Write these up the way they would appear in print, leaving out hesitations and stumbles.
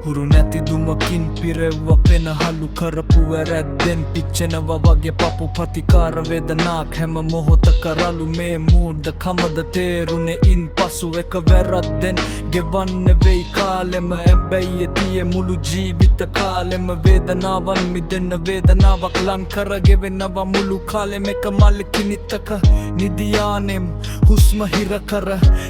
හුරු නැති දුමකින් පිරෙව්ව පෙනහලු කරපු වැරැද්දෙන් පිච්චෙනවා වගේ පපු ප්‍රතිකාර වේදනාවක් හැම මොහොතක රළු මේ මූඩ කමද තේරුනේ ඉන් පසු එක වැරද්දෙන් ගෙවන්න වෙයි කාලෙම හැබැයි එතියේ මුළු ජීවිත කාලෙම වේදනාවන් මිදෙන්න වේදනාවක් ලං කරගෙවෙනවා මුළු කාලෙම එක මල්කිනිත්තක නිදියානෙම් හුස්ම හිර කර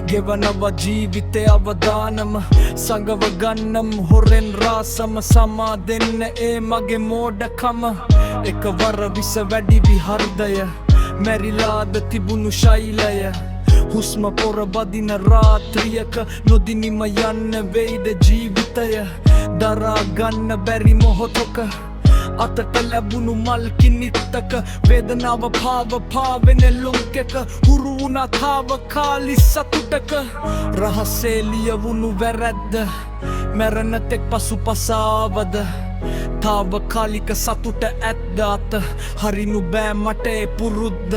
ගෙවනවා ජීවිතේ අවදානම සංගව ගන්නම් හොරෙන් රාසම සමා දෙන්න ඒ මගේ මෝඩකම එකවර විස වැඩි විහර්දය මැරිලාද තිබුණු ශෛලය හුස්ම පොර බදින රාත්‍රියක නොදිනිම යන්න වෙයිද ජීවිතය දරා ගන්න බැරි මොහොතක අතට ලැබුණු මල්කිනිත්තක වේදනාව පාවෙන ලොංකෙක හුරු වුණා තාවකාලි සතුටක රහසේ ලියවුණු වැරැද්ද මැරෙන තෙක් පසුපසාවද තාවකාලික සතුට ඇත්ද අත හරිනු බෑ මට ඒ පුරුද්ද